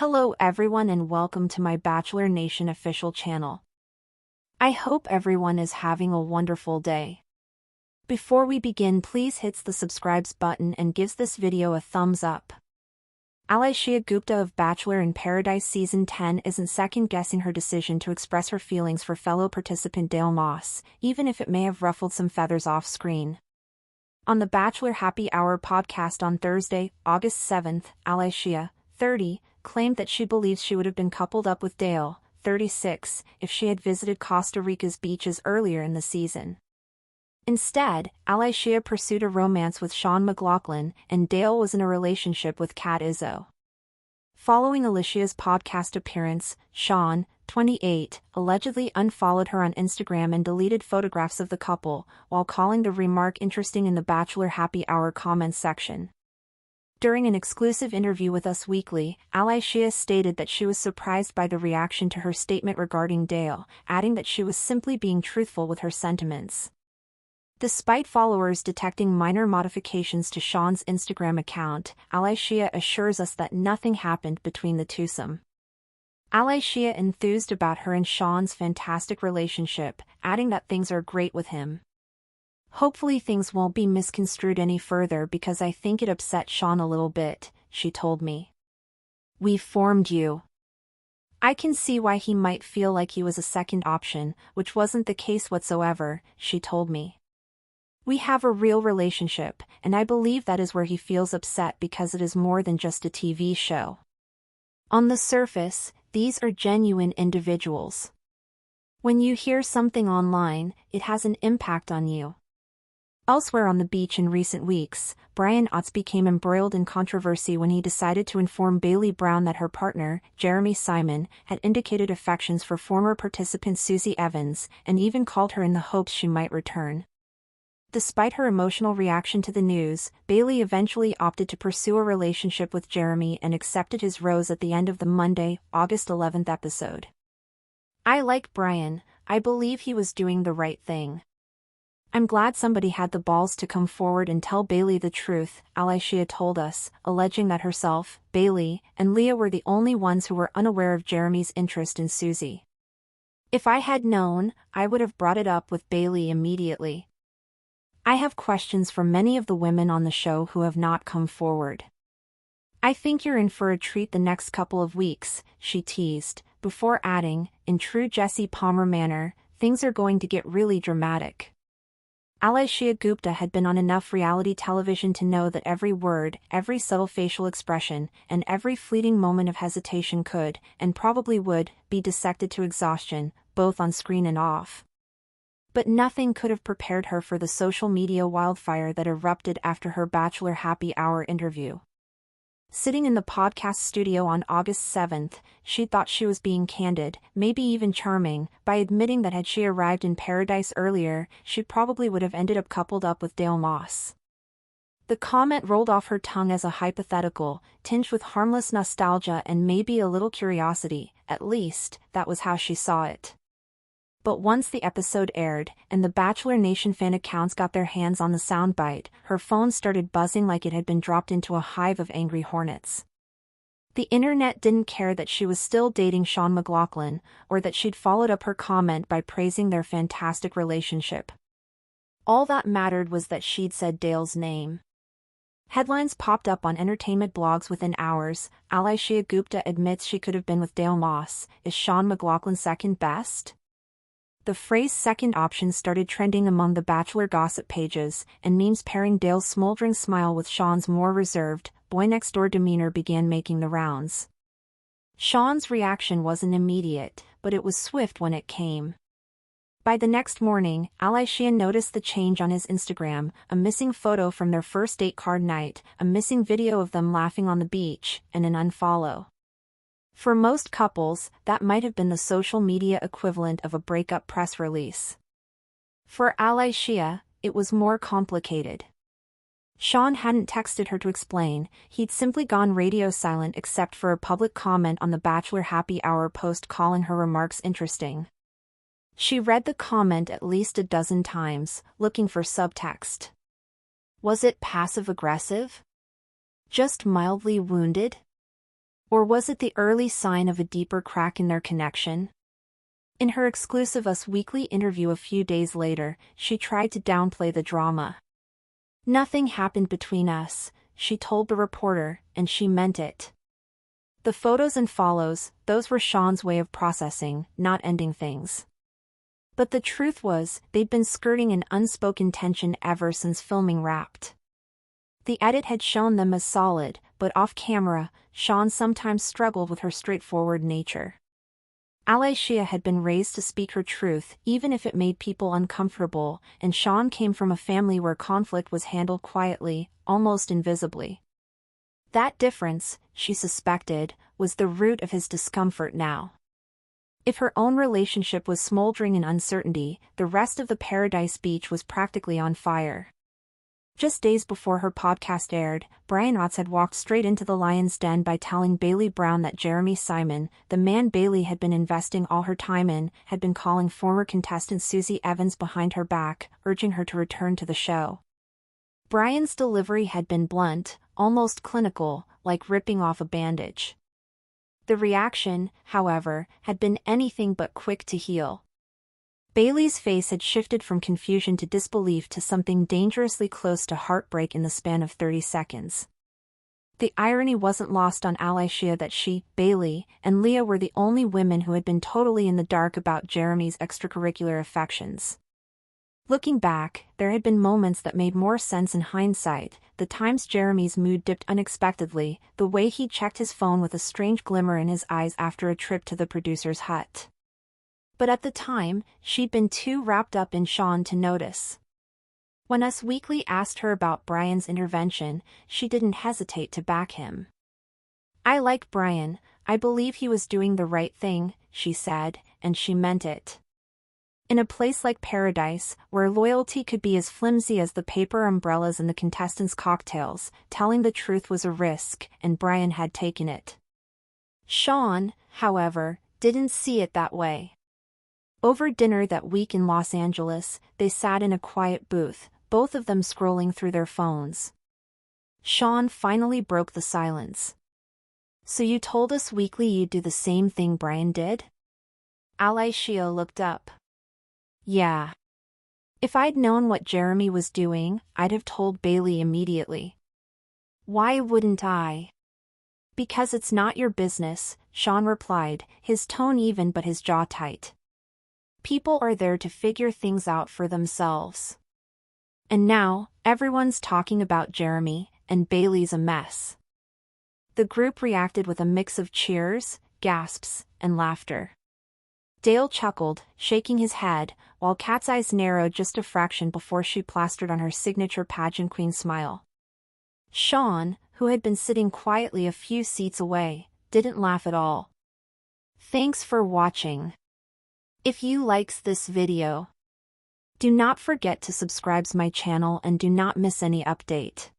Hello everyone and welcome to my Bachelor Nation official channel. I hope everyone is having a wonderful day. Before we begin, please hit the subscribe button and gives this video a thumbs up. Allyshia Gupta of Bachelor in Paradise Season 10 isn't second-guessing her decision to express her feelings for fellow participant Dale Moss, even if it may have ruffled some feathers off-screen. On the Bachelor Happy Hour podcast on Thursday, August 7th, Allyshia, 30, claimed that she believes she would have been coupled up with Dale, 36, if she had visited Costa Rica's beaches earlier in the season. Instead, Allyshia pursued a romance with McLaughlin, and Dale was in a relationship with Kat Izzo. Following Alyshia's podcast appearance, Sean, 28, allegedly unfollowed her on Instagram and deleted photographs of the couple, while calling the remark interesting in the Bachelor Happy Hour comments section. During an exclusive interview with Us Weekly, Allyshia stated that she was surprised by the reaction to her statement regarding Dale, adding that she was simply being truthful with her sentiments. Despite followers detecting minor modifications to Sean's Instagram account, Allyshia assures us that nothing happened between the twosome. Allyshia enthused about her and Sean's fantastic relationship, adding that things are great with him. Hopefully things won't be misconstrued any further because I think it upset Sean a little bit, she told me. We formed you. I can see why he might feel like he was a second option, which wasn't the case whatsoever, she told me. We have a real relationship, and I believe that is where he feels upset because it is more than just a TV show. On the surface, these are genuine individuals. When you hear something online, it has an impact on you. Elsewhere on the beach in recent weeks, Brian Otts became embroiled in controversy when he decided to inform Bailey Brown that her partner, Jeremy Simon, had indicated affections for former participant Susie Evans, and even called her in the hopes she might return. Despite her emotional reaction to the news, Bailey eventually opted to pursue a relationship with Jeremy and accepted his rose at the end of the Monday, August 11th episode. I like Brian. I believe he was doing the right thing. I'm glad somebody had the balls to come forward and tell Bailey the truth, Allyshia told us, alleging that herself, Bailey, and Leah were the only ones who were unaware of Jeremy's interest in Susie. If I had known, I would have brought it up with Bailey immediately. I have questions for many of the women on the show who have not come forward. I think you're in for a treat the next couple of weeks, she teased, before adding, in true Jesse Palmer manner, things are going to get really dramatic. Allyshia Gupta had been on enough reality television to know that every word, every subtle facial expression, and every fleeting moment of hesitation could, and probably would, be dissected to exhaustion, both on screen and off. But nothing could have prepared her for the social media wildfire that erupted after her Bachelor Happy Hour interview. Sitting in the podcast studio on August 7th, she thought she was being candid, maybe even charming, by admitting that had she arrived in Paradise earlier, she probably would have ended up coupled up with Dale Moss. The comment rolled off her tongue as a hypothetical, tinged with harmless nostalgia and maybe a little curiosity, at least, that was how she saw it. But once the episode aired, and the Bachelor Nation fan accounts got their hands on the soundbite, her phone started buzzing like it had been dropped into a hive of angry hornets. The internet didn't care that she was still dating McLaughlin, or that she'd followed up her comment by praising their fantastic relationship. All that mattered was that she'd said Dale's name. Headlines popped up on entertainment blogs within hours. Allyshia Gupta admits she could have been with Dale Moss. Is McLaughlin second best? The phrase second option started trending among the Bachelor gossip pages, and memes pairing Dale's smoldering smile with Sean's more reserved, boy-next-door demeanor began making the rounds. Sean's reaction wasn't immediate, but it was swift when it came. By the next morning, Allyshia noticed the change on his Instagram, a missing photo from their first date card night, a missing video of them laughing on the beach, and an unfollow. For most couples, that might have been the social media equivalent of a breakup press release. For Allyshia, it was more complicated. Sean hadn't texted her to explain, he'd simply gone radio silent except for a public comment on the Bachelor Happy Hour post calling her remarks interesting. She read the comment at least a dozen times, looking for subtext. Was it passive-aggressive? Just mildly wounded? Or was it the early sign of a deeper crack in their connection? In her exclusive Us Weekly interview a few days later, she tried to downplay the drama. "Nothing happened between us," she told the reporter, and she meant it. The photos and follows, those were Sean's way of processing, not ending things. But the truth was, they'd been skirting an unspoken tension ever since filming Wrapped. The edit had shown them as solid, but off-camera, Sean sometimes struggled with her straightforward nature. Allyshia had been raised to speak her truth, even if it made people uncomfortable, and Sean came from a family where conflict was handled quietly, almost invisibly. That difference, she suspected, was the root of his discomfort now. If her own relationship was smoldering in uncertainty, the rest of the Paradise Beach was practically on fire. Just days before her podcast aired, Brian Otts had walked straight into the lion's den by telling Bailey Brown that Jeremy Simon, the man Bailey had been investing all her time in, had been calling former contestant Susie Evans behind her back, urging her to return to the show. Brian's delivery had been blunt, almost clinical, like ripping off a bandage. The reaction, however, had been anything but quick to heal. Bailey's face had shifted from confusion to disbelief to something dangerously close to heartbreak in the span of 30 seconds. The irony wasn't lost on Allyshia that she, Bailey, and Leah were the only women who had been totally in the dark about Jeremy's extracurricular affections. Looking back, there had been moments that made more sense in hindsight, the times Jeremy's mood dipped unexpectedly, the way he checked his phone with a strange glimmer in his eyes after a trip to the producer's hut. But at the time, she'd been too wrapped up in Sean to notice. When Us Weekly asked her about Brian's intervention, she didn't hesitate to back him. "I like Brian, I believe he was doing the right thing," she said, and she meant it. In a place like Paradise, where loyalty could be as flimsy as the paper umbrellas in the contestants' cocktails, telling the truth was a risk, and Brian had taken it. Sean, however, didn't see it that way. Over dinner that week in Los Angeles, they sat in a quiet booth, both of them scrolling through their phones. Sean finally broke the silence. "So you told Us Weekly you'd do the same thing Brian did?" Allyshia looked up. "Yeah. If I'd known what Jeremy was doing, I'd have told Bailey immediately." "Why wouldn't I?" "Because it's not your business," Sean replied, his tone even but his jaw tight. "People are there to figure things out for themselves. And now, everyone's talking about Jeremy, and Bailey's a mess." The group reacted with a mix of cheers, gasps, and laughter. Dale chuckled, shaking his head, while Kat's eyes narrowed just a fraction before she plastered on her signature pageant queen smile. Sean, who had been sitting quietly a few seats away, didn't laugh at all. Thanks for watching. If you likes this video, do not forget to subscribe my channel and do not miss any update.